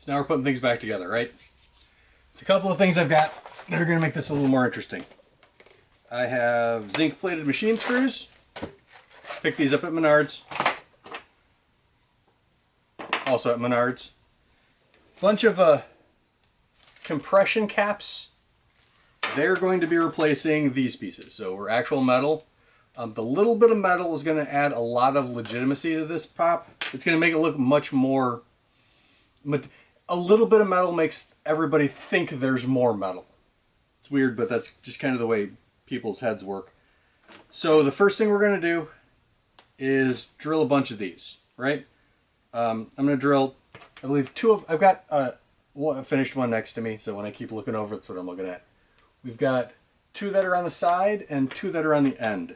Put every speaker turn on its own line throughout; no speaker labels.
So now we're putting things back together, right? There's a couple of things I've got that are going to make this a little more interesting. I have zinc plated machine screws. Picked these up at Menards. Also at Menards. Bunch of compression caps. They're going to be replacing these pieces. So we're actual metal. The little bit of metal is going to add a lot of legitimacy to this pop. It's going to make it look much more... A little bit of metal makes everybody think there's more metal. It's weird, but that's just kind of the way people's heads work. So the first thing we're going to do is drill a bunch of these, right? I'm going to drill, I believe, I've got a finished one next to me, so when I keep looking over, that's what I'm looking at. We've got 2 that are on the side and 2 that are on the end.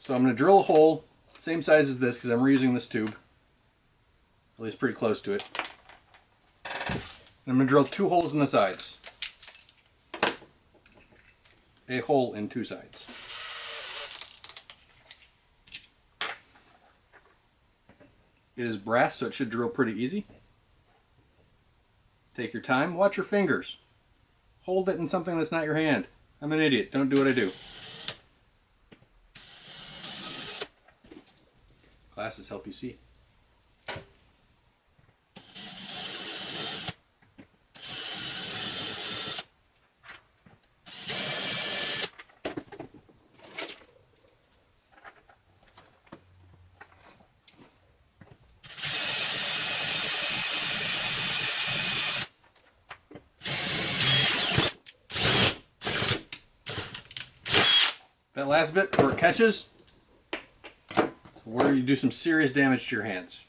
So I'm going to drill a hole, same size as this, because I'm reusing this tube. At least pretty close to it. And I'm going to drill 2 holes in the sides. A hole in 2 sides. It is brass, so it should drill pretty easy. Take your time. Watch your fingers. Hold it in something that's not your hand. I'm an idiot. Don't do what I do. Glasses help you see. That last bit where it catches, where you do some serious damage to your hands.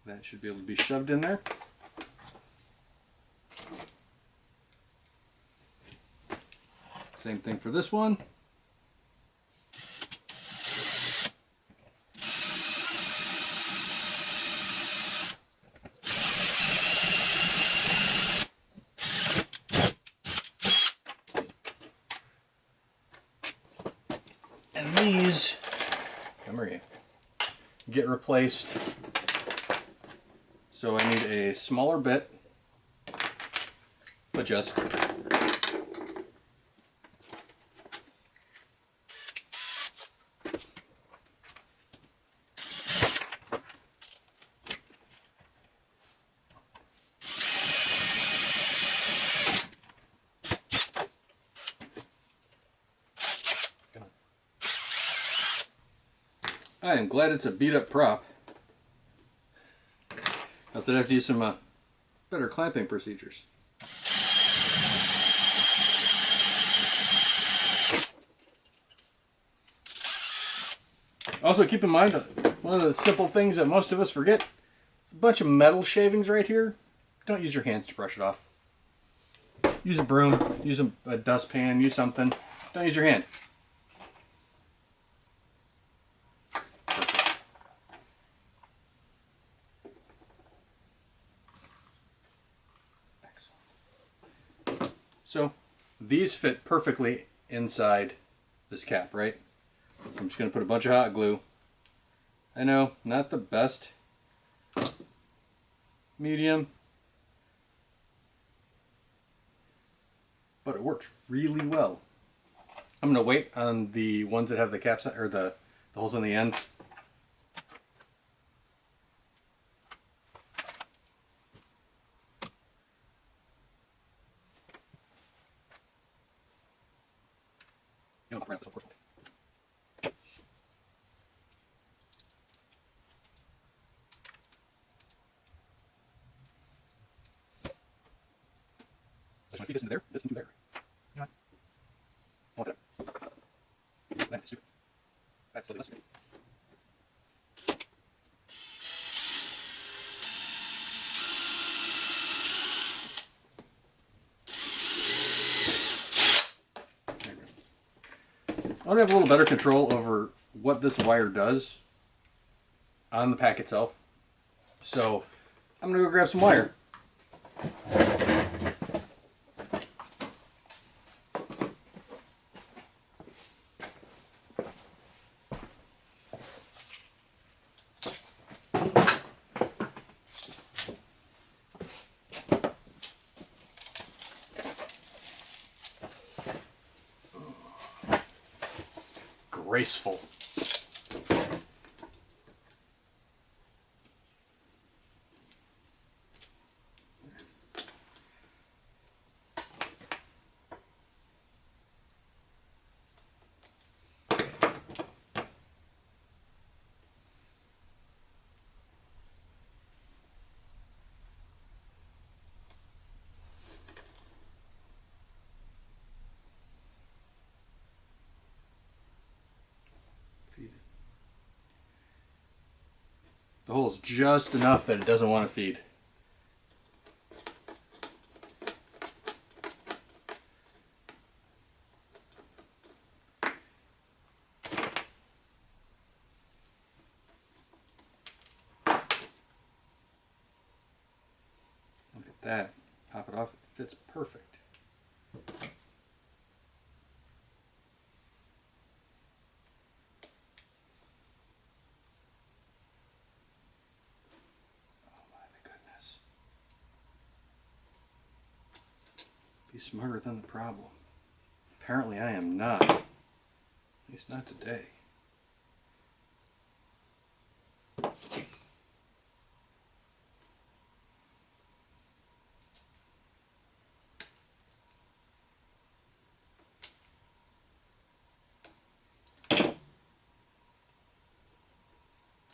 That should be able to be shoved in there. Same thing for this one. And these, come here, get replaced. So I need a smaller bit, but just. I am glad it's a beat up prop. Else I'd have to use some better clamping procedures. Also keep in mind that one of the simple things that most of us forget, it's a bunch of metal shavings right here. Don't use your hands to brush it off. Use a broom, use a dustpan, use something. Don't use your hand. So these fit perfectly inside this cap, right? So I'm just going to put a bunch of hot glue. I know, not the best. Medium. But it works really well. I'm going to wait on the ones that have the caps, or the holes on the ends. So I just want to feed this into there, this into there. You know what? I want that. That's stupid. That's slightly less stupid. I want to have a little better control over what this wire does on the pack itself. So I'm going to go grab some wire. graceful. The hole is just enough that it doesn't want to feed. Look at that. Pop it off. It fits perfect. Be smarter than the problem. Apparently I am not. At least not today.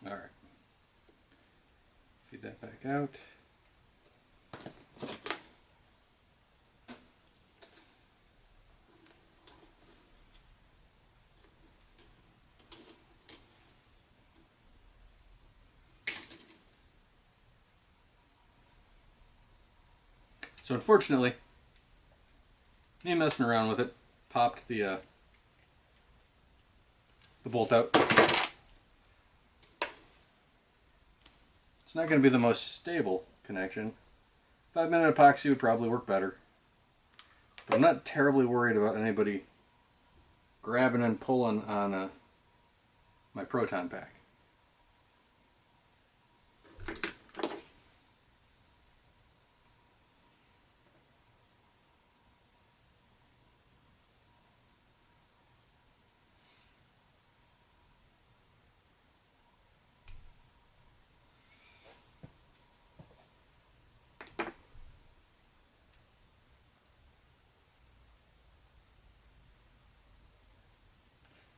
Alright. Feed that back out. So unfortunately, me messing around with it popped the bolt out. It's not going to be the most stable connection. 5-minute epoxy would probably work better. But I'm not terribly worried about anybody grabbing and pulling on my proton pack.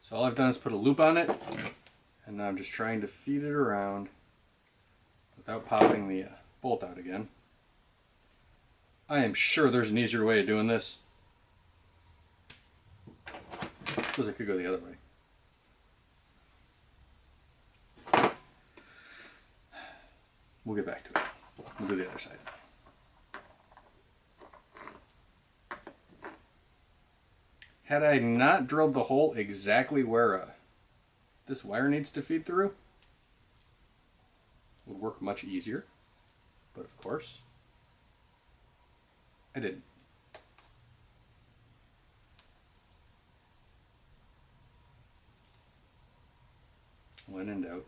So all I've done is put a loop on it, and now I'm just trying to feed it around without popping the bolt out again. I am sure there's an easier way of doing this. I suppose I could go the other way. We'll get back to it. We'll do the other side. Had I not drilled the hole exactly where this wire needs to feed through, it would work much easier. But of course, I didn't. When in doubt,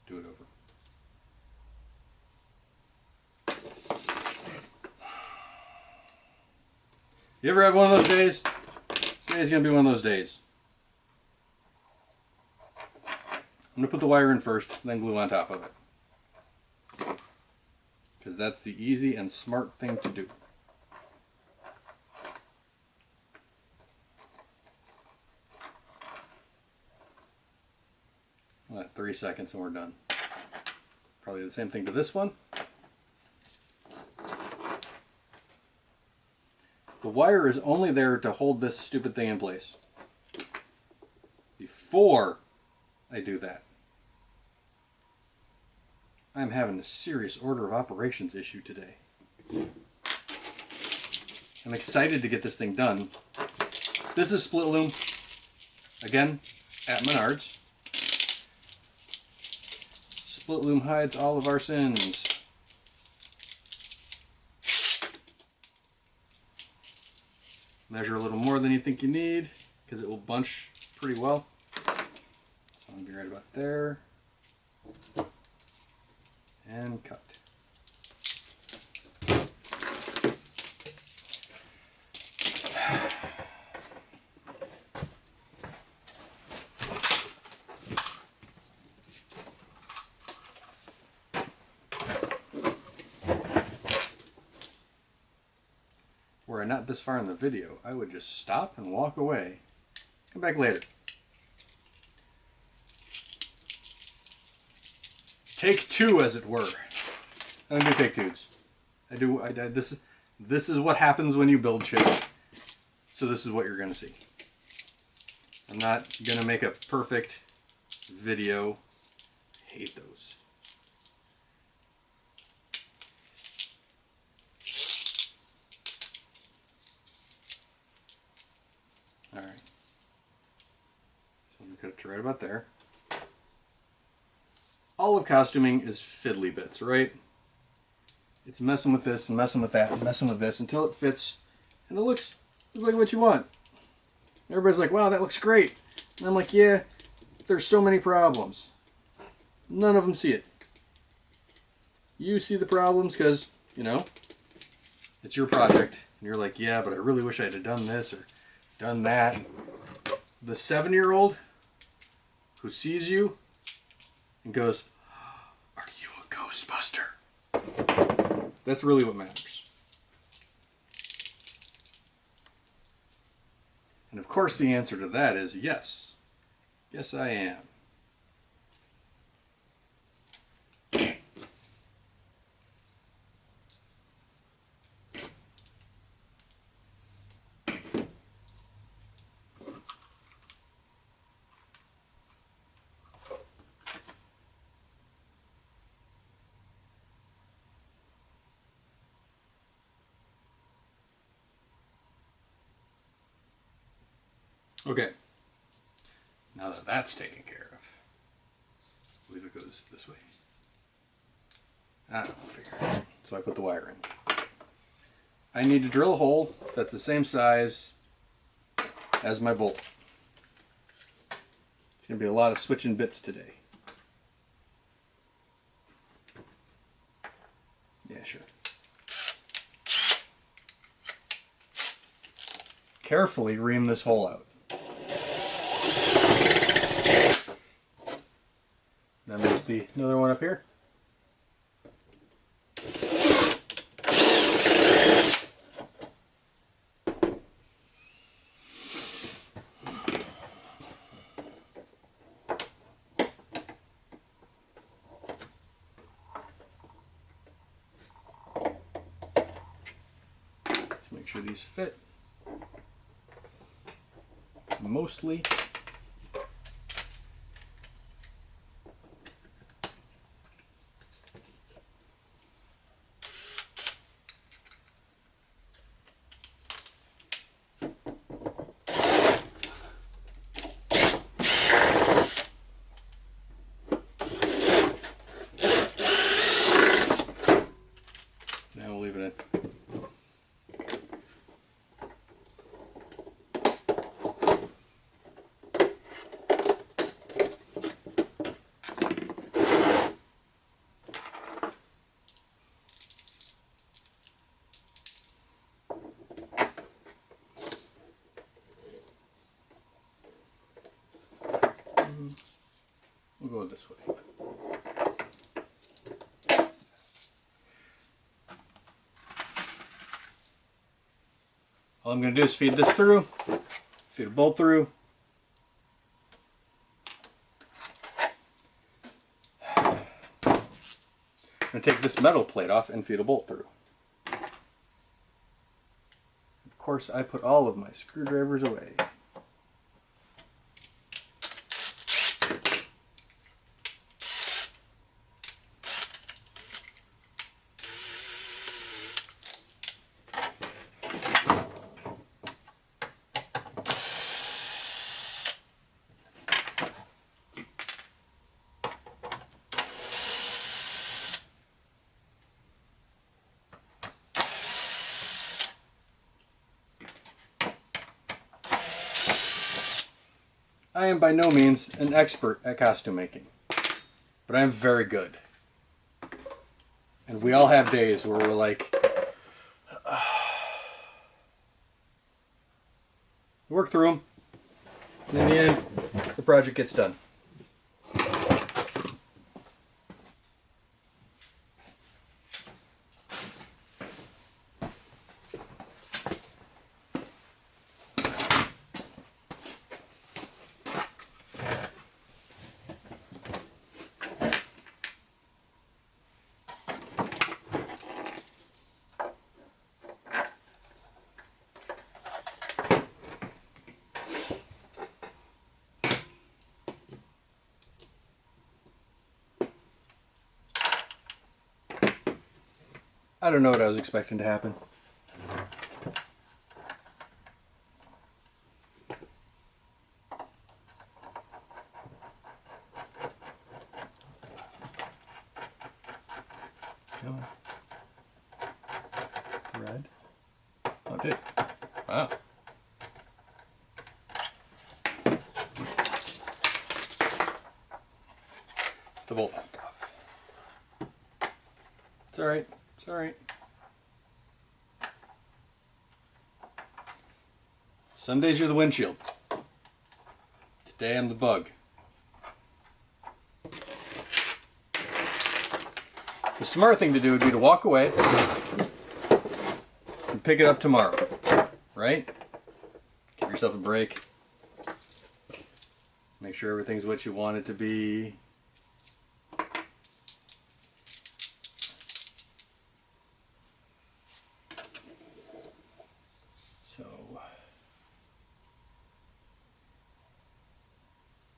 do it over. You ever have one of those days? Today's going to be one of those days. I'm going to put the wire in first, then glue on top of it. Because that's the easy and smart thing to do. Well, 30 seconds and we're done. Probably the same thing to this one. The wire is only there to hold this stupid thing in place. Before I do that, I'm having a serious order of operations issue today. I'm excited to get this thing done. This is split loom, again, at Menards. Split loom hides all of our sins. Measure a little more than you think you need, because it will bunch pretty well. So I'm going to be right about there. And cut. camera, not this far in the video, I would just stop and walk away. Come back later. Take two, as it were. I don't do take twos. This is what happens when you build shit. So this is what you're gonna see. I'm not gonna make a perfect video. I hate those. Alright. So I'm gonna cut it to right about there. All of costuming is fiddly bits, right? It's messing with this and messing with that and messing with this until it fits and it looks like what you want. Everybody's like, wow, that looks great. And I'm like, yeah, there's so many problems. None of them see it. You see the problems because, you know, it's your project. And you're like, yeah, but I really wish I had done this or done that. The 7-year-old who sees you and goes, are you a Ghostbuster? That's really what matters. And of course the answer to that is yes. Yes, I am. Okay, now that that's taken care of, I believe it goes this way. I don't know, I'll figure it out. So I put the wire in. I need to drill a hole that's the same size as my bolt. It's going to be a lot of switching bits today. Yeah, sure. Carefully ream this hole out. Then there's another one up here. Let's make sure these fit. Mostly. Now we'll leave it in. We'll go this way. All I'm going to do is feed this through, feed a bolt through. I'm going to take this metal plate off and feed a bolt through. Of course, I put all of my screwdrivers away. I am by no means an expert at costume making, but I am very good. And we all have days where we're like, work through them, and in the end, the project gets done. I don't know what I was expecting to happen. Come on. Thread. Oh, it did. Wow. The bolt back off. It's alright. It's alright. Some days you're the windshield. Today I'm the bug. The smart thing to do would be to walk away and pick it up tomorrow. Right? Give yourself a break. Make sure everything's what you want it to be. So,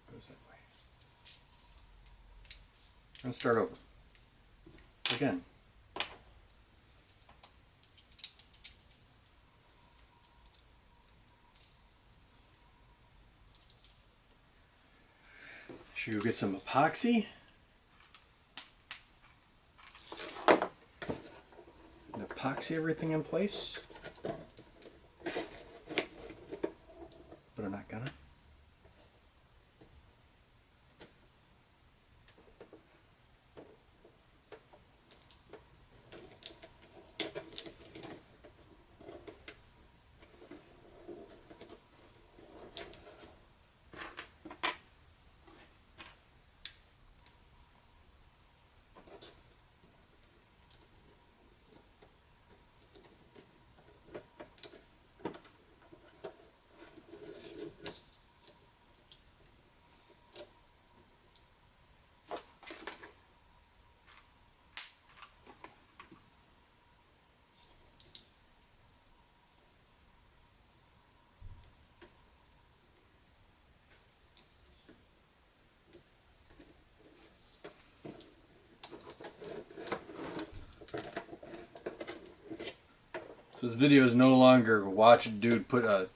goes that way. I'm going to start over. Again. Should we go get some epoxy? And epoxy everything in place? But I'm not gonna. So this video is no longer watch a dude put a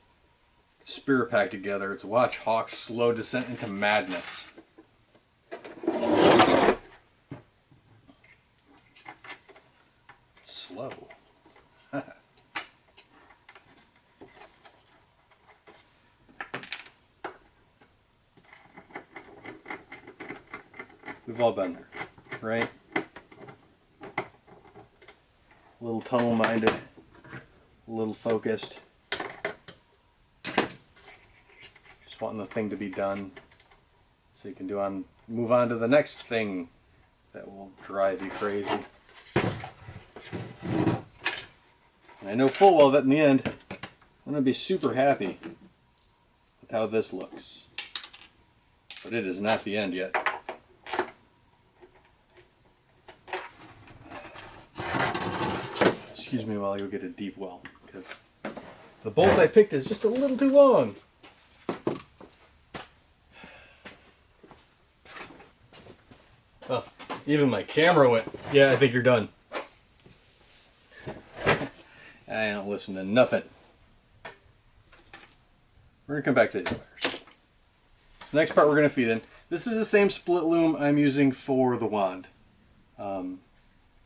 spirit pack together. It's watch Hawk's slow descent into madness. Slow. We've all been there, right? A little tunnel-minded. A little focused, just wanting the thing to be done so you can move on to the next thing that will drive you crazy. And I know full well that in the end I'm going to be super happy with how this looks, but it is not the end yet. Excuse me while I go get a deep well, because the bolt I picked is just a little too long. Oh, even my camera went, yeah, I think you're done. I don't listen to nothing. We're going to come back to the wires. The next part we're going to feed in. This is the same split loom I'm using for the wand. And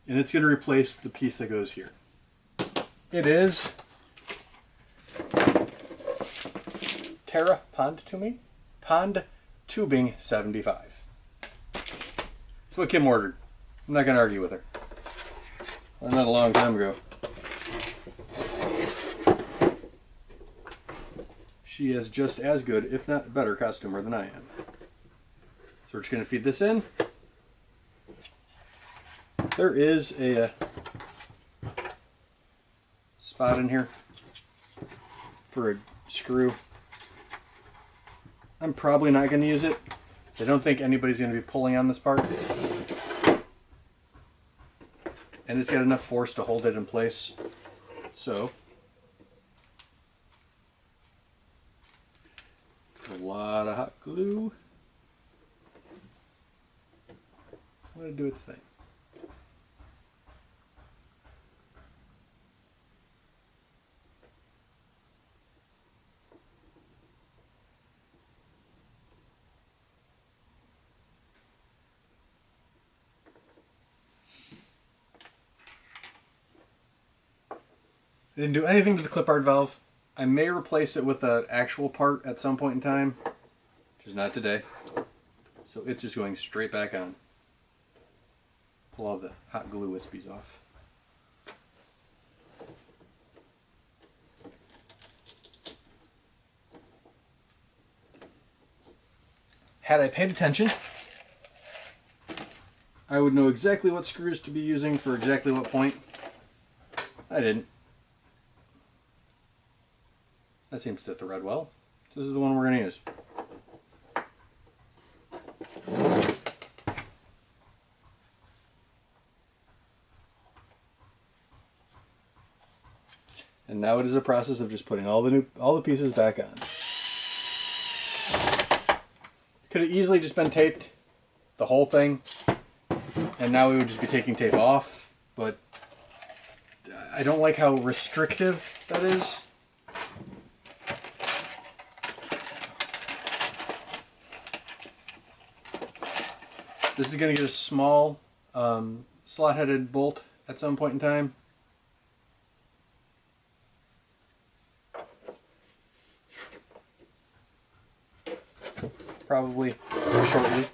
it's going to replace the piece that goes here. It is Terra Pond Tubing 75. That's what Kim ordered. I'm not going to argue with her. I learned that a long time ago. She is just as good, if not better, customer than I am. So we're just going to feed this in. There is a spot in here for a screw. I'm probably not going to use it. I don't think anybody's going to be pulling on this part. And it's got enough force to hold it in place. So, a lot of hot glue. Let it do its thing. I didn't do anything to the clip art valve. I may replace it with an actual part at some point in time, which is not today. So it's just going straight back on. Pull all the hot glue wispies off. Had I paid attention, I would know exactly what screws to be using for exactly what point. I didn't. That seems to thread well. So this is the one we're going to use. And now it is a process of just putting all the pieces back on. Could have easily just been taped, the whole thing, and now we would just be taking tape off, but I don't like how restrictive that is. This is going to get a small slot-headed bolt at some point in time. Probably shortly.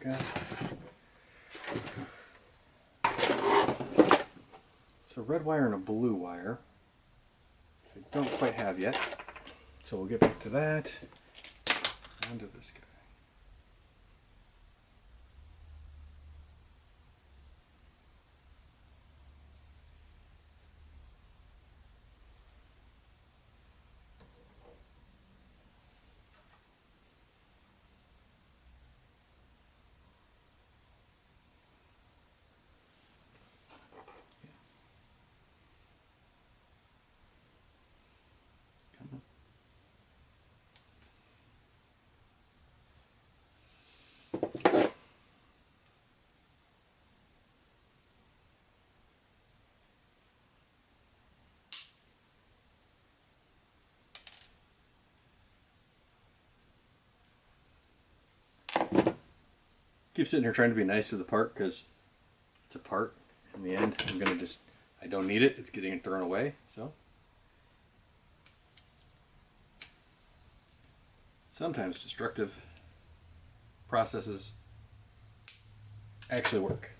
Okay. So red wire and a blue wire, which I don't quite have yet. So we'll get back to that. Onto this guy. Keep sitting here trying to be nice to the part because it's a part. In the end, I don't need it. It's getting thrown away. So sometimes destructive processes actually work.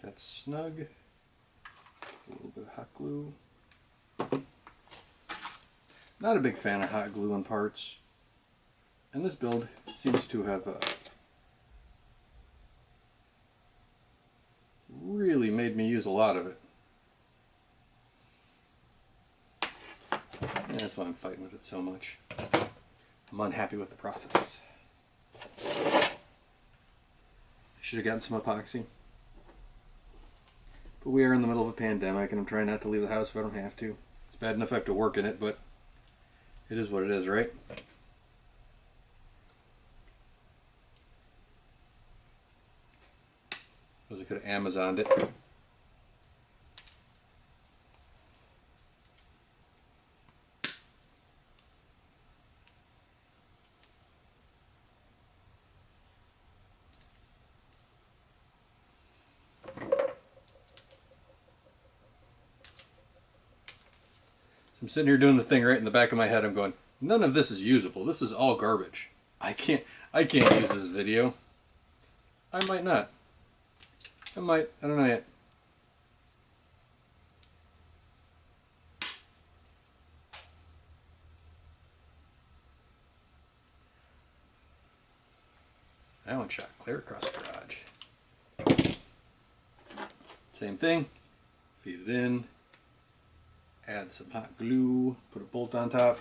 That's snug. A little bit of hot glue. Not a big fan of hot glue on parts. And this build seems to have really made me use a lot of it. And that's why I'm fighting with it so much. I'm unhappy with the process. I should have gotten some epoxy. But we are in the middle of a pandemic and I'm trying not to leave the house if I don't have to. It's bad enough I have to work in it, but it is what it is, right? Suppose I could have Amazoned it. I'm sitting here doing the thing right in the back of my head. I'm going, none of this is usable. This is all garbage. I can't use this video. I might not. I might. I don't know yet. That one shot clear across the garage. Same thing, feed it in, add some hot glue, put a bolt on top.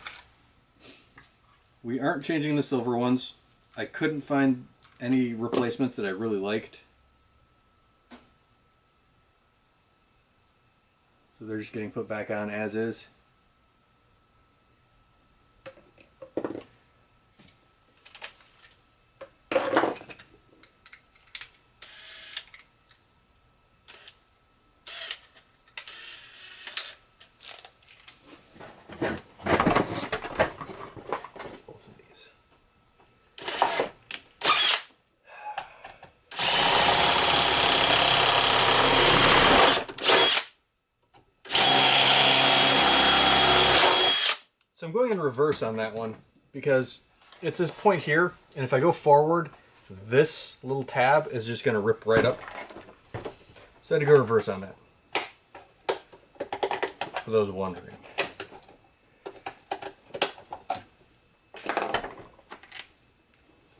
We aren't changing the silver ones. I couldn't find any replacements that I really liked. So they're just getting put back on as is. So I'm going in reverse on that one because it's this point here, and if I go forward, this little tab is just going to rip right up. So I had to go reverse on that, for those wondering. So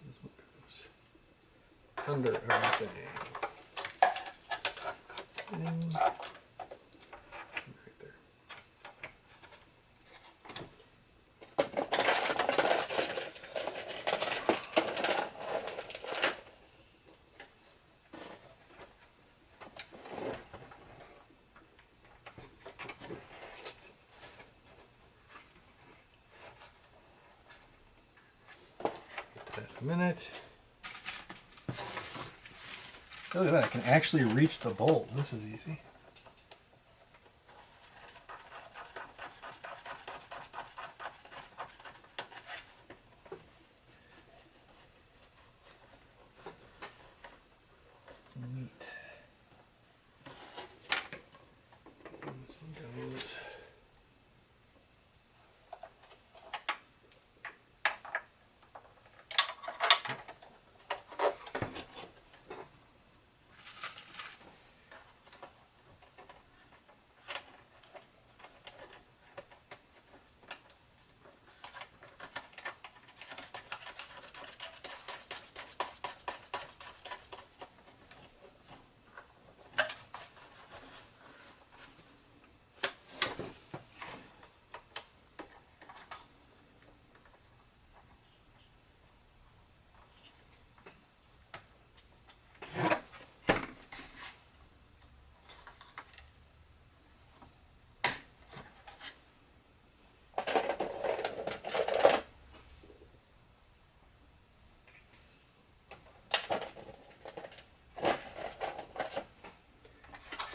this one goes under everything. And a minute. Look at that, I can actually reach the bolt. This is easy. Neat. And this one goes.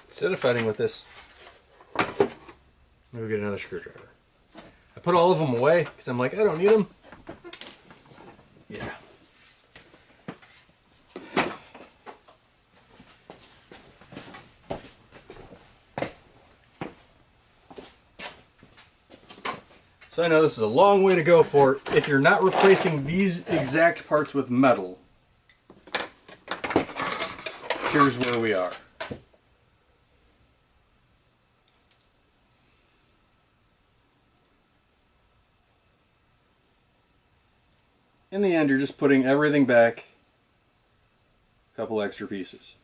Instead of fighting with this, I'm gonna get another screwdriver. I put all of them away because I'm like, I don't need them. Yeah. So I know this is a long way to go for if you're not replacing these exact parts with metal. Here's where we are. In the end, you're just putting everything back, a couple extra pieces.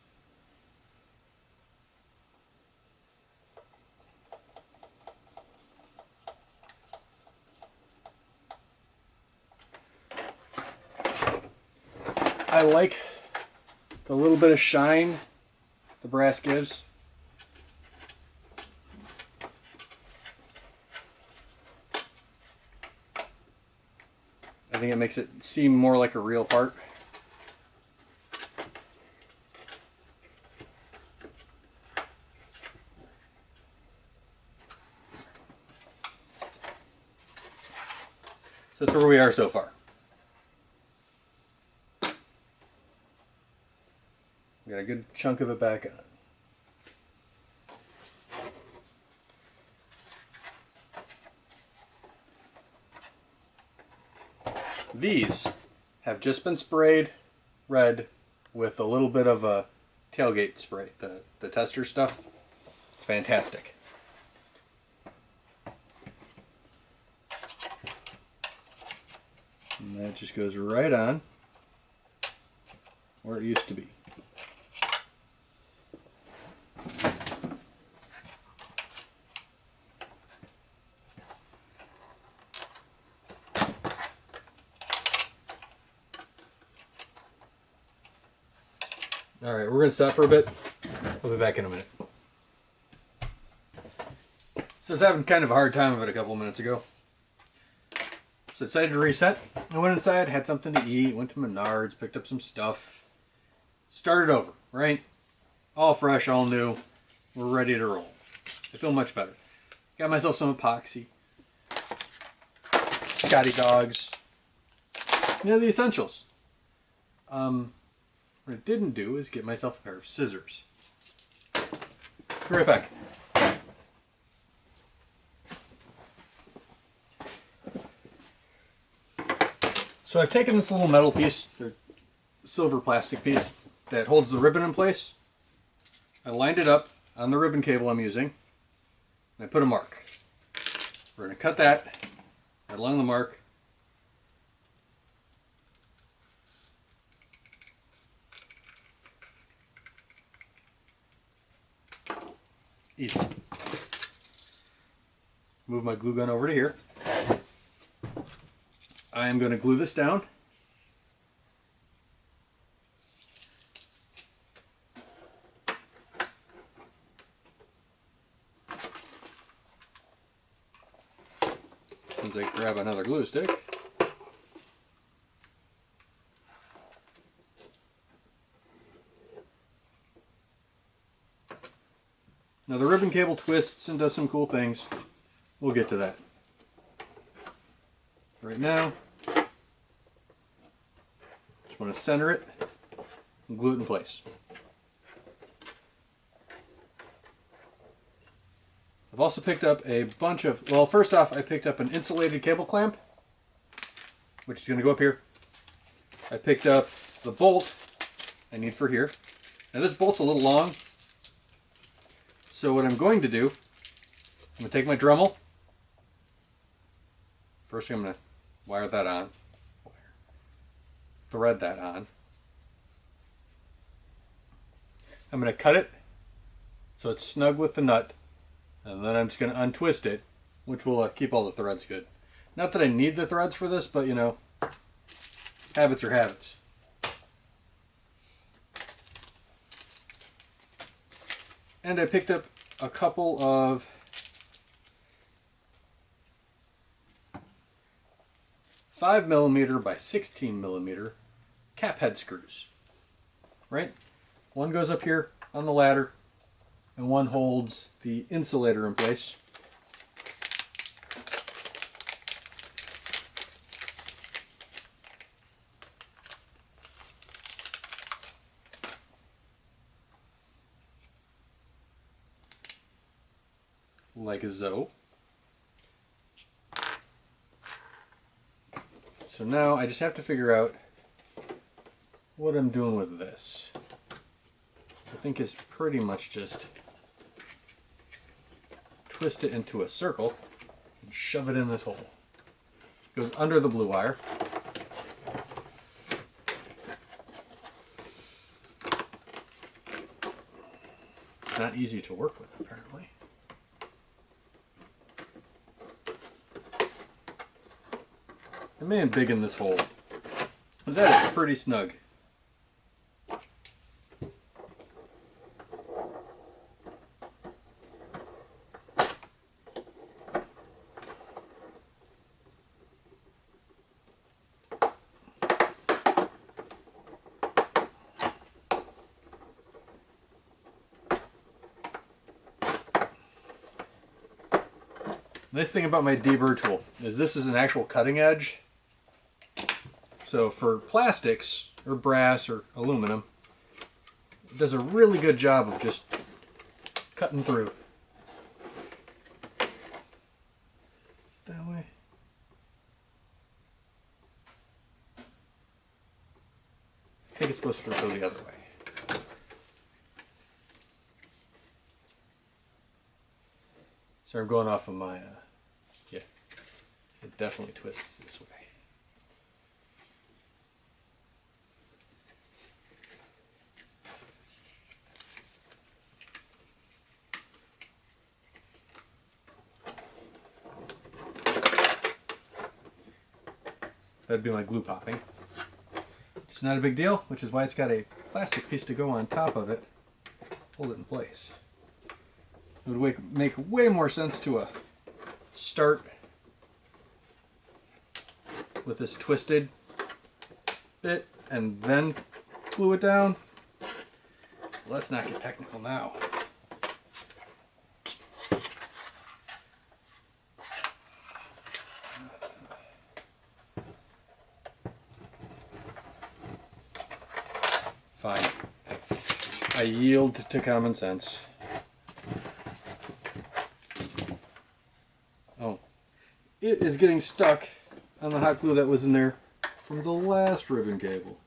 I like the little bit of shine the brass gives. I think it makes it seem more like a real part. So that's where we are so far. We got a good chunk of it back on. These have just been sprayed red with a little bit of a tailgate spray, the tester stuff. It's fantastic. And that just goes right on where it used to be. All right, we're going to stop for a bit. We'll be back in a minute. So I was having kind of a hard time of it a couple of minutes ago. So I decided to reset. I went inside, had something to eat, went to Menards, picked up some stuff. Started over, right? All fresh, all new. We're ready to roll. I feel much better. Got myself some epoxy. Scotty dogs. You know, the essentials. What I didn't do is get myself a pair of scissors. Be right back. So I've taken this little metal piece, or silver plastic piece, that holds the ribbon in place. I lined it up on the ribbon cable I'm using, and I put a mark. We're going to cut that right along the mark. Easy. Move my glue gun over to here. I am going to glue this down. As soon as I grab another glue stick. Now the ribbon cable twists and does some cool things. We'll get to that. Right now, just want to center it and glue it in place. I've also picked up a bunch of, well, first off, I picked up an insulated cable clamp, which is going to go up here. I picked up the bolt I need for here. Now this bolt's a little long, so what I'm going to do, I'm going to take my Dremel. First I'm going to wire that on, thread that on. I'm going to cut it so it's snug with the nut, and then I'm just going to untwist it, which will keep all the threads good. Not that I need the threads for this, but you know, habits are habits. And I picked up a couple of 5mm by 16mm cap head screws, right? One goes up here on the ladder and one holds the insulator in place. Like so. So now I just have to figure out what I'm doing with this. I think it's pretty much just twist it into a circle and shove it in this hole. It goes under the blue wire. It's not easy to work with, apparently. I may big in this hole, because that is pretty snug. Nice thing about my deburr tool is this is an actual cutting edge. So for plastics, or brass, or aluminum, it does a really good job of just cutting through. That way. I think it's supposed to go the other way. So I'm going off of my, yeah, it definitely twists this way. That'd be my glue popping. It's not a big deal, which is why it's got a plastic piece to go on top of it, hold it in place. It would make way more sense to start with this twisted bit and then glue it down. Let's not get technical now. Fine. I yield to common sense. Oh. It is getting stuck on the hot glue that was in there from the last ribbon cable.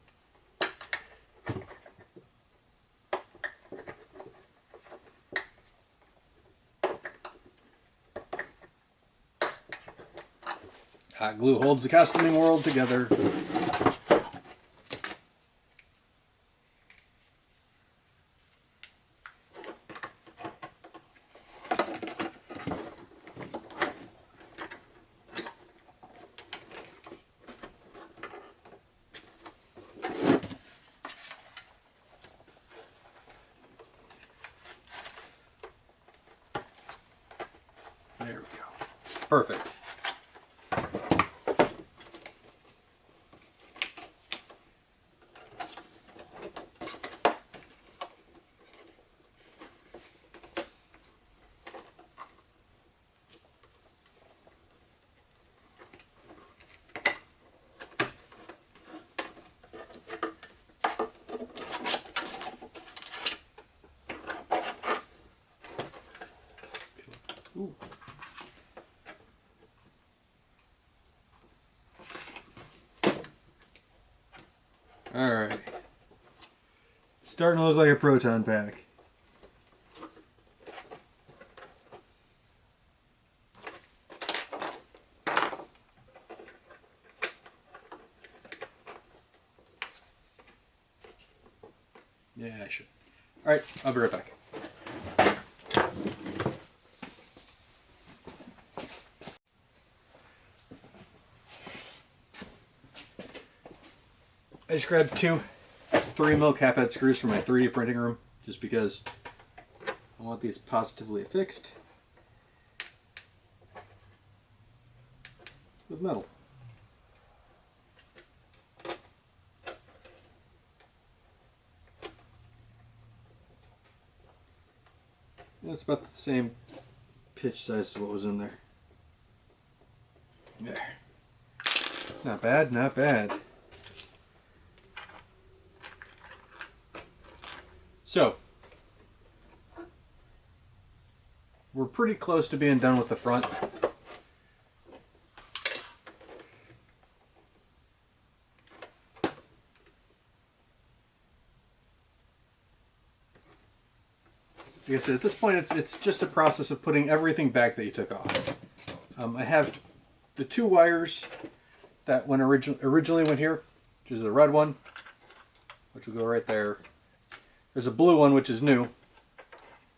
Hot glue holds the costuming world together. There we go. Perfect. Ooh. All right. Starting to look like a proton pack. Yeah, I should. All right, I'll be right back. I just grabbed two 3mm cap head screws from my 3D printing room just because I want these positively affixed with metal. And it's about the same pitch size as what was in there. There. Not bad, not bad. So, we're pretty close to being done with the front. Like I said, at this point it's just a process of putting everything back that you took off. I have the two wires that originally went here, which is the red one, which will go right there. There's a blue one, which is new,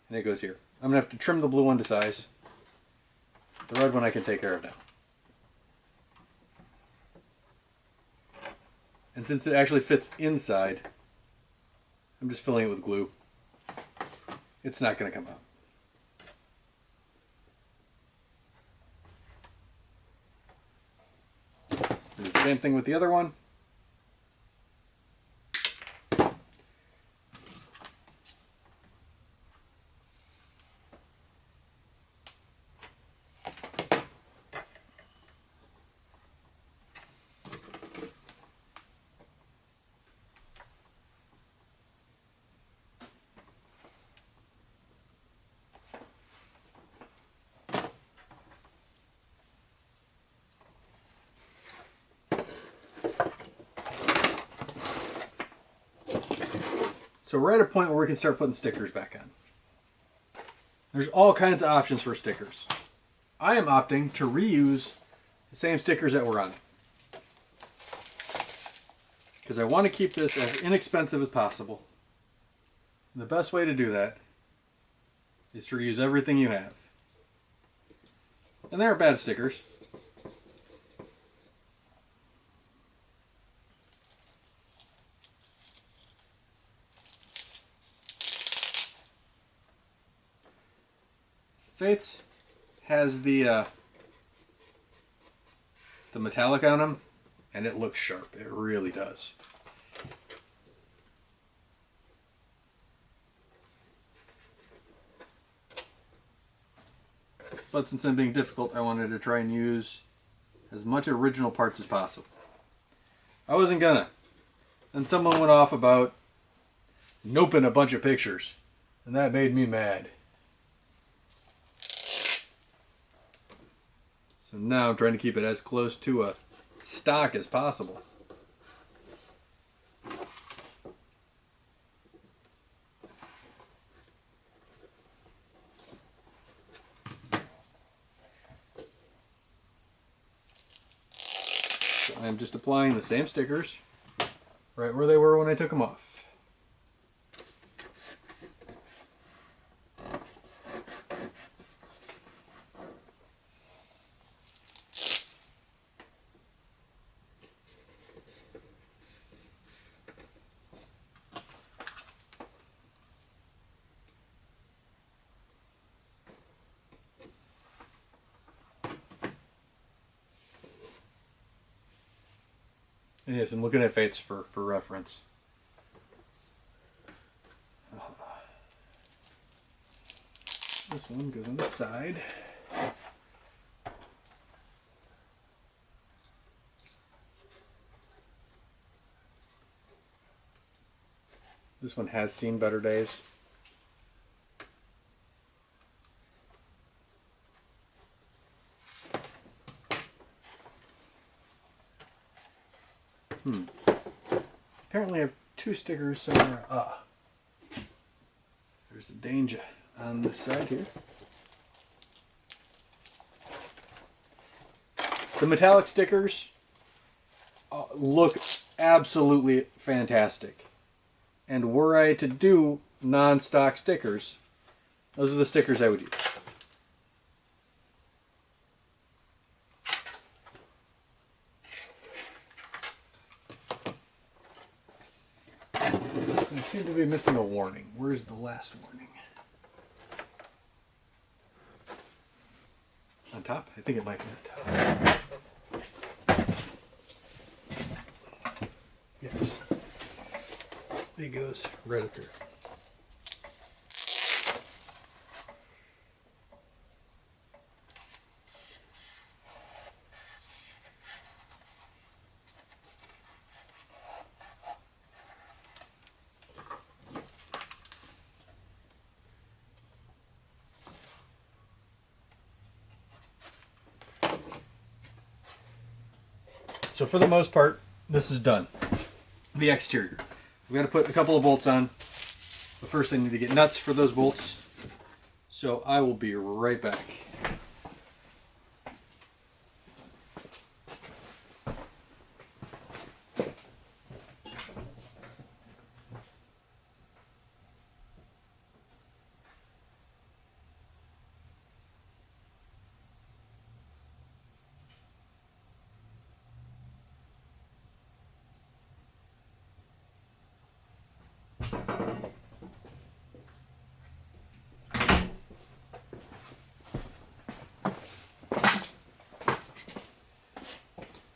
and it goes here. I'm going to have to trim the blue one to size. The red one I can take care of now. And since it actually fits inside, I'm just filling it with glue. It's not going to come out. Do the same thing with the other one. So we're at a point where we can start putting stickers back on. There's all kinds of options for stickers. I am opting to reuse the same stickers that were on it, because I want to keep this as inexpensive as possible. And the best way to do that is to reuse everything you have. And there are bad stickers. Fates has the metallic on them, and it looks sharp. It really does. But since I'm being difficult, I wanted to try and use as much original parts as possible. I wasn't gonna. And someone went off about noping a bunch of pictures, and that made me mad. So now I'm trying to keep it as close to a stock as possible. So I'm just applying the same stickers right where they were when I took them off. And yes, I'm looking at Fates for reference. This one goes on the side. This one has seen better days. Apparently I have two stickers somewhere. There's the danger on this side here. The metallic stickers look absolutely fantastic. And were I to do non-stock stickers, those are the stickers I would use. I seem to be missing a warning. Where's the last warning? On top? I think it might be on top. Yes. It goes right up here. So for the most part, this is done. The exterior. We've got to put a couple of bolts on. But first I need to get nuts for those bolts. So I will be right back.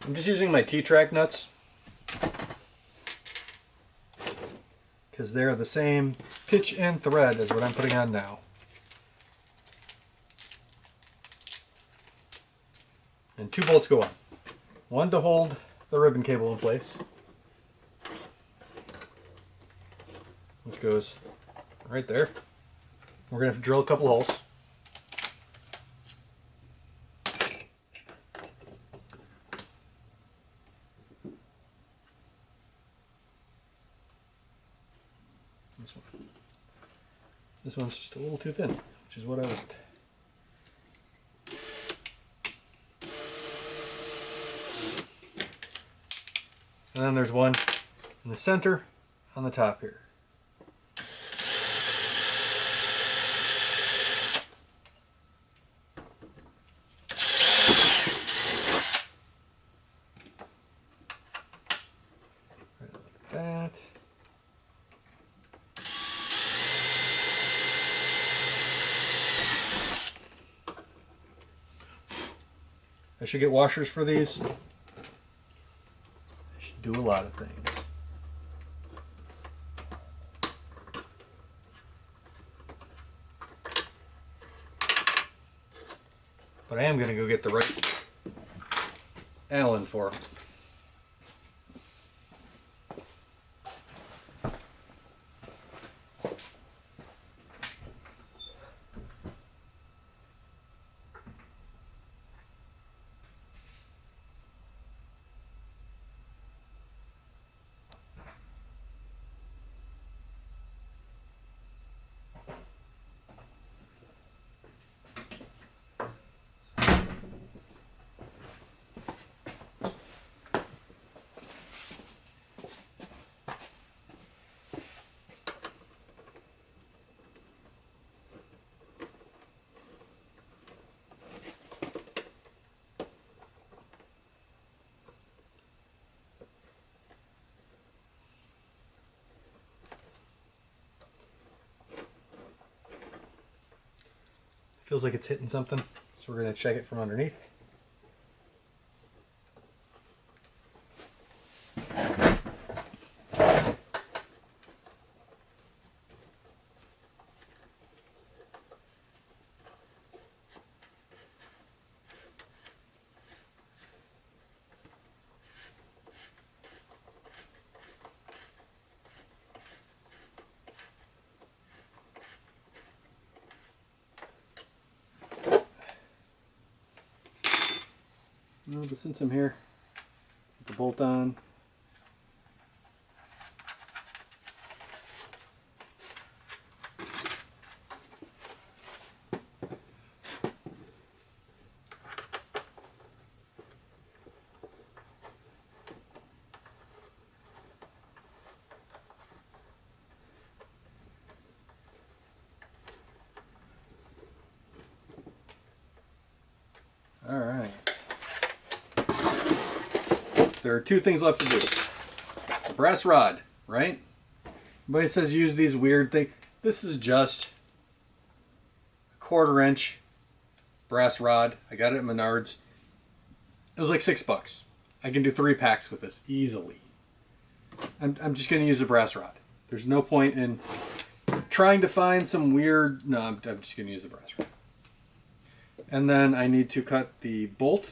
I'm just using my T-track nuts because they're the same pitch and thread as what I'm putting on now. And two bolts go on. One to hold the ribbon cable in place, which goes right there. We're going to have to drill a couple holes. This one's just a little too thin, which is what I want. And then there's one in the center on the top here. Right like that. I should get washers for these. I should do a lot of things. But I am going to go get the right Allen for them. Feels like it's hitting something, so we're going to check it from underneath. No, but since I'm here, put the bolt on. All right. There are two things left to do. The brass rod, right? Everybody says use these weird things. This is just a 1/4 inch brass rod. I got it at Menards. It was like $6. I can do 3 packs with this easily. I'm just going to use a brass rod. There's no point in trying to find some weird... No, I'm just going to use the brass rod. And then I need to cut the bolt.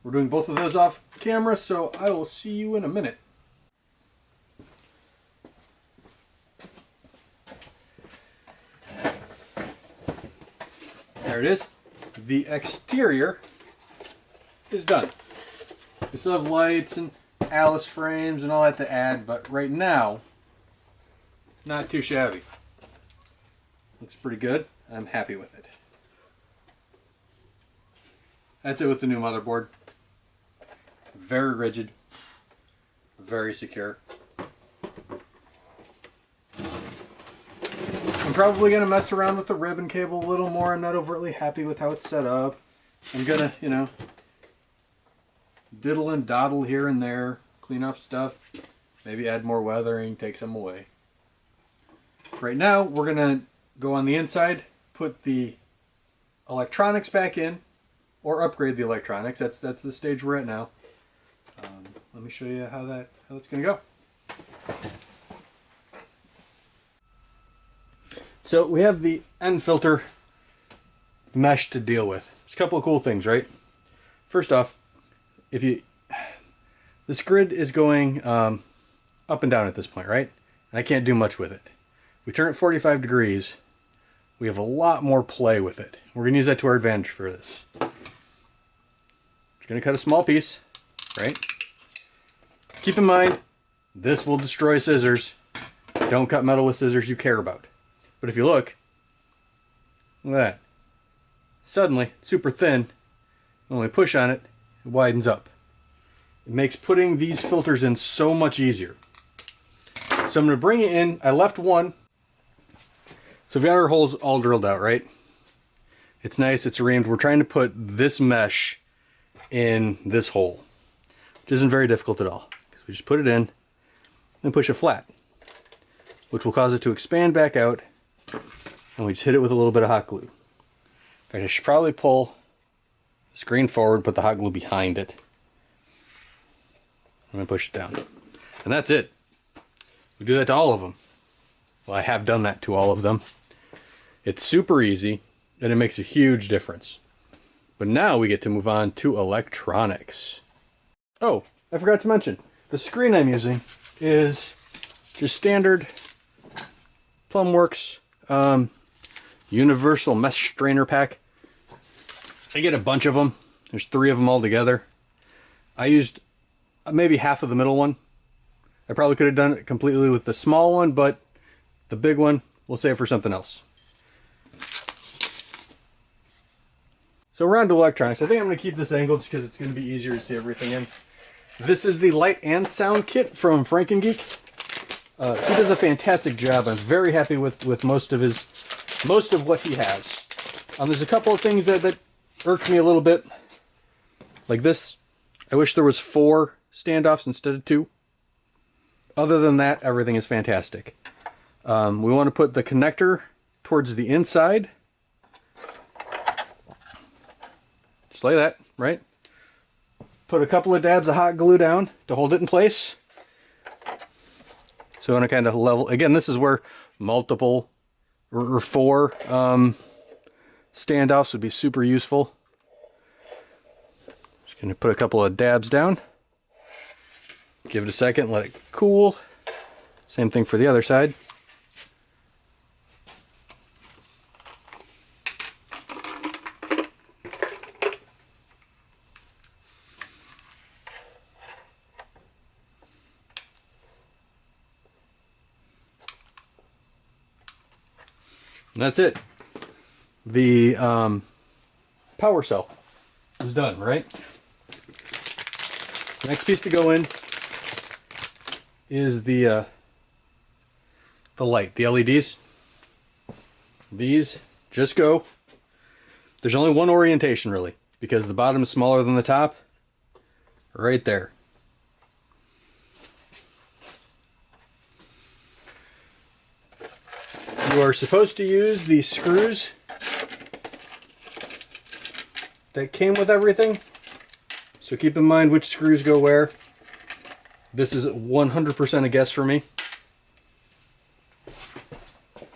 We're doing both of those off camera, so I will see you in a minute. There it is. The exterior is done. We still have lights and Alice frames and all that to add, but right now, not too shabby. Looks pretty good. I'm happy with it. That's it with the new motherboard. Very rigid, very secure. I'm probably going to mess around with the ribbon cable a little more. I'm not overtly happy with how it's set up. I'm going to, you know, diddle and dawdle here and there, clean off stuff, maybe add more weathering, take some away. Right now, we're going to go on the inside, put the electronics back in, or upgrade the electronics. That's the stage we're at now. Let me show you how that's going to go. So we have the end filter mesh to deal with. There's a couple of cool things, right? First off, this grid is going up and down at this point, right? And I can't do much with it. We turn it 45 degrees. We have a lot more play with it. We're going to use that to our advantage for this. We're going to cut a small piece, right? Keep in mind, this will destroy scissors. Don't cut metal with scissors you care about. But if you look at that. Suddenly, it's super thin. When we push on it, it widens up. It makes putting these filters in so much easier. So I'm going to bring it in. I left one. So we've got our holes all drilled out, right? It's nice, it's reamed. We're trying to put this mesh in this hole, which isn't very difficult at all. We just put it in and push it flat, which will cause it to expand back out, and we just hit it with a little bit of hot glue. In fact, I should probably pull screen forward, put the hot glue behind it. I'm going to push it down. And that's it. We do that to all of them. Well, I have done that to all of them. It's super easy, and it makes a huge difference. But now we get to move on to electronics. Oh, I forgot to mention, the screen I'm using is just standard Plumworks universal mesh strainer pack. I get a bunch of them. There's 3 of them all together. I used maybe half of the middle one. I probably could have done it completely with the small one, but the big one we'll save for something else. So we're on to electronics. I think I'm going to keep this angled just because it's going to be easier to see everything in. This is the light and sound kit from Frankengeek. He does a fantastic job. I'm very happy with most of what he has. There's a couple of things that irked me a little bit. Like this. I wish there was 4 standoffs instead of 2. Other than that, everything is fantastic. We want to put the connector towards the inside. Just like that, right? Put a couple of dabs of hot glue down to hold it in place. So we want to kind of level. Again, this is where multiple or 4 standoffs would be super useful. Just going to put a couple of dabs down. Give it a second, let it cool. Same thing for the other side. And that's it. The power cell is done, right? Next piece to go in is the light, the LEDs. These just go. There's only one orientation really, because the bottom is smaller than the top. Right there. You are supposed to use the screws that came with everything. So keep in mind which screws go where. This is 100% a guess for me. I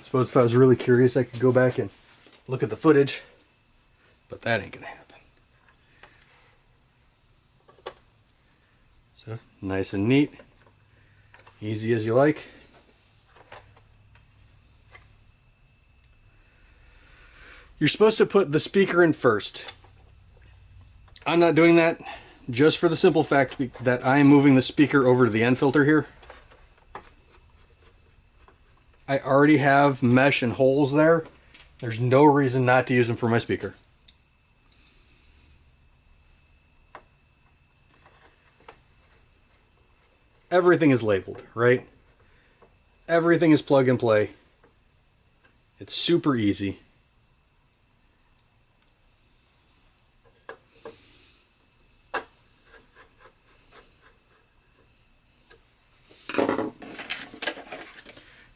suppose if I was really curious, I could go back and look at the footage, but that ain't gonna happen. So nice and neat, easy as you like. You're supposed to put the speaker in first. I'm not doing that just for the simple fact that I am moving the speaker over to the end filter here. I already have mesh and holes there. There's no reason not to use them for my speaker. Everything is labeled, right? Everything is plug and play. It's super easy.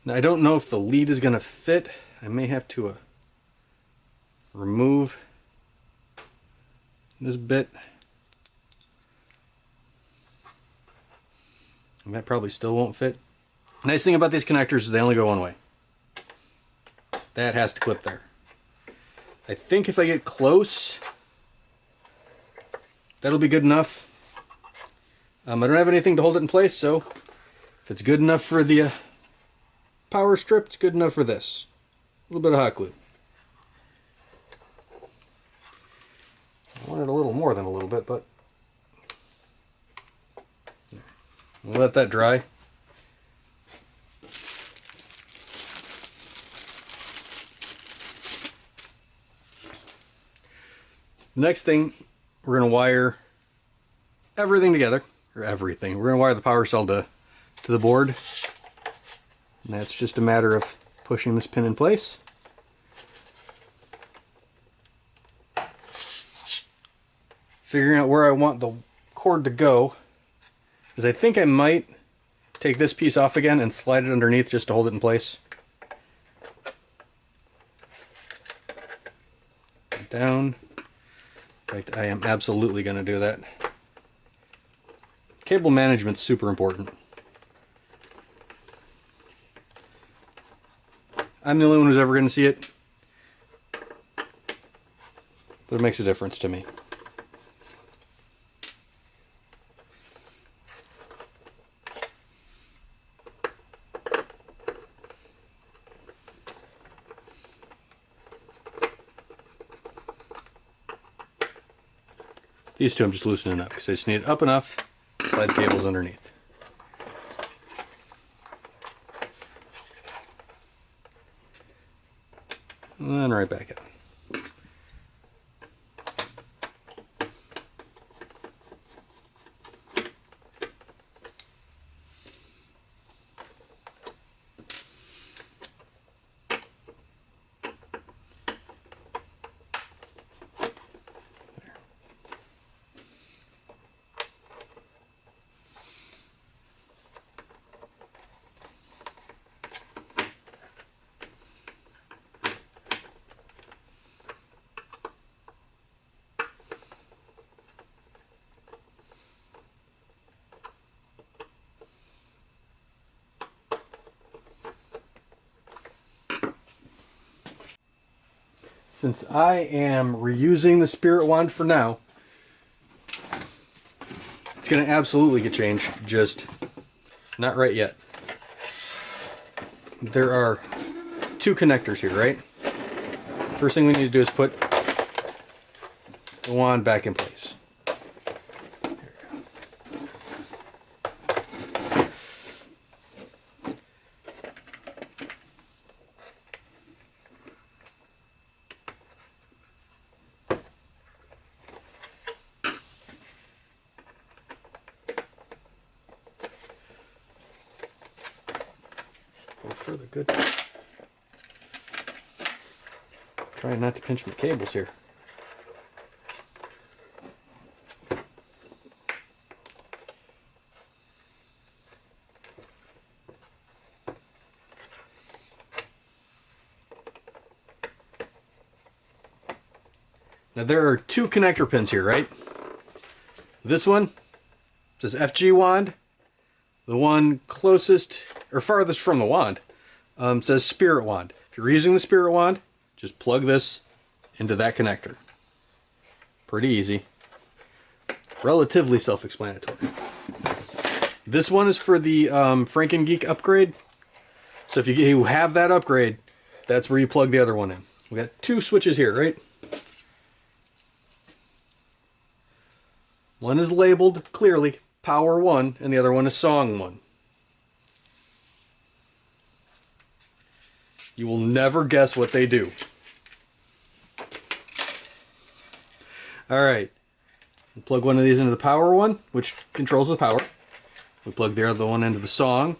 Now I don't know if the lead is going to fit. I may have to remove this bit. And that probably still won't fit. Nice thing about these connectors is they only go one way. That has to clip there. I think if I get close, that'll be good enough. I don't have anything to hold it in place, so if it's good enough for the power strip, it's good enough for this. A little bit of hot glue. I wanted a little more than a little bit, but we'll let that dry. Next thing, we're going to wire everything together, or everything. We're going to wire the power cell to the board. And that's just a matter of pushing this pin in place. Figuring out where I want the cord to go. Because I think I might take this piece off again and slide it underneath just to hold it in place. Down. In fact, I am absolutely going to do that. Cable management's super important. I'm the only one who's ever going to see it, but it makes a difference to me. These two I'm just loosening up because I just need it up enough to slide the cables underneath. And then right back out. Since I am reusing the spirit wand for now, it's going to absolutely get changed, just not right yet. There are two connectors here, right? First thing we need to do is put the wand back in place. For the good. Trying not to pinch my cables here. Now there are two connector pins here, right? This one says FG wand. The one closest or farthest from the wand says spirit wand. If you're using the spirit wand, just plug this into that connector. Pretty easy. Relatively self-explanatory. This one is for the Frankengeek upgrade. So if you have that upgrade, that's where you plug the other one in. We got two switches here, right? One is labeled clearly Power 1 and the other one is Song 1. You will never guess what they do. Alright. We plug one of these into the power one, which controls the power. We plug the other one into the song.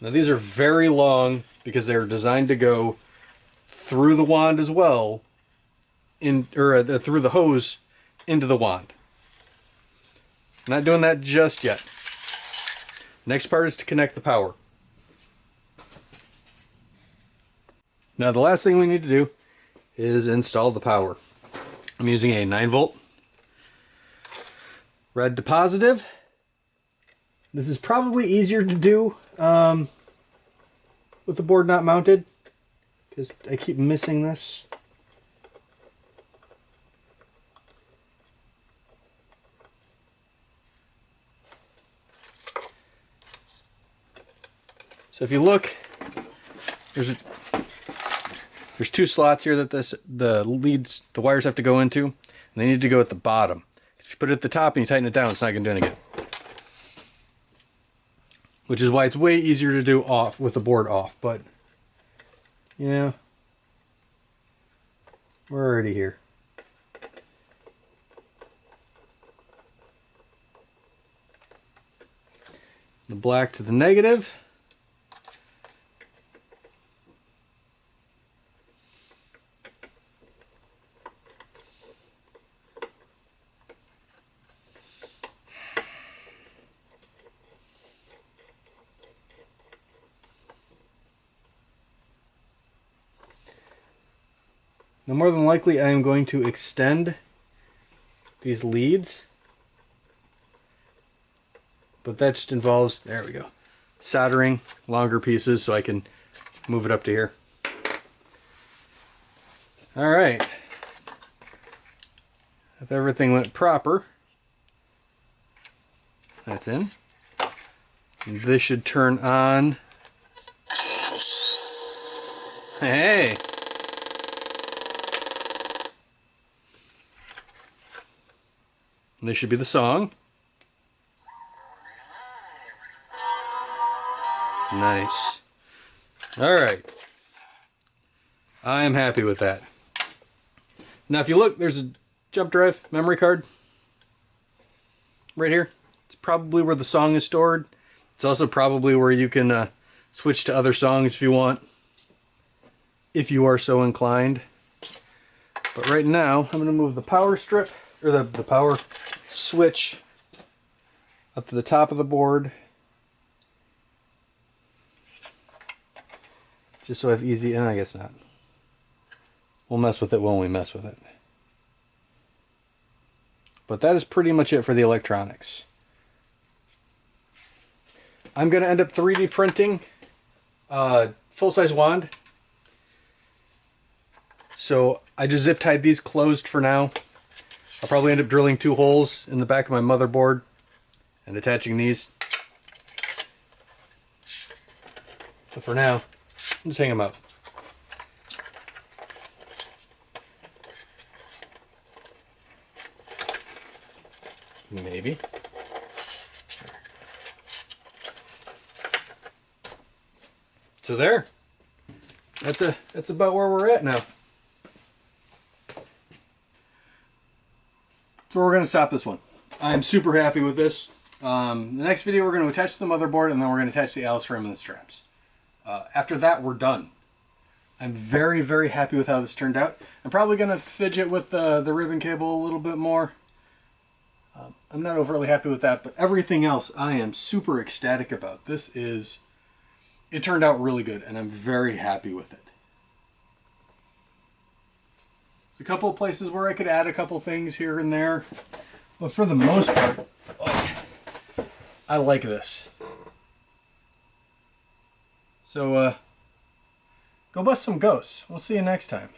Now these are very long because they're designed to go through the wand as well, through the hose into the wand. I'm not doing that just yet. Next part is to connect the power. Now the last thing we need to do is install the power. I'm using a 9-volt red to positive. This is probably easier to do with the board not mounted, because I keep missing this. So if you look, there's two slots here that the wires have to go into, and they need to go at the bottom. If you put it at the top and you tighten it down, it's not going to do anything. Which is why it's way easier to do off with the board off, but yeah, we're already here. The black to the negative. Now more than likely I am going to extend these leads, but that just involves, there we go, soldering longer pieces so I can move it up to here. Alright, if everything went proper, that's in. And this should turn on. Hey! And this should be the song. Nice. Alright. I am happy with that. Now if you look, there's a jump drive memory card right here. It's probably where the song is stored. It's also probably where you can switch to other songs if you want, if you are so inclined. But right now, I'm going to move the power strip, or the power switch up to the top of the board, just so I have easy, and I guess not. We'll mess with it when we mess with it. But that is pretty much it for the electronics. I'm going to end up 3D printing full-size wand. So I just zip tied these closed for now. I'll probably end up drilling 2 holes in the back of my motherboard and attaching these. So for now, just hang them up. Maybe. So there. That's about where we're at now. So we're going to stop this one. I'm super happy with this. The next video we're going to attach to the motherboard, and then we're going to attach the Alice frame and the straps. After that, we're done. I'm very, very happy with how this turned out. I'm probably going to fidget with the ribbon cable a little bit more. I'm not overly happy with that, but everything else I am super ecstatic about. It turned out really good, and I'm very happy with it. There's a couple of places where I could add a couple things here and there, but for the most part, I like this. So, go bust some ghosts. We'll see you next time.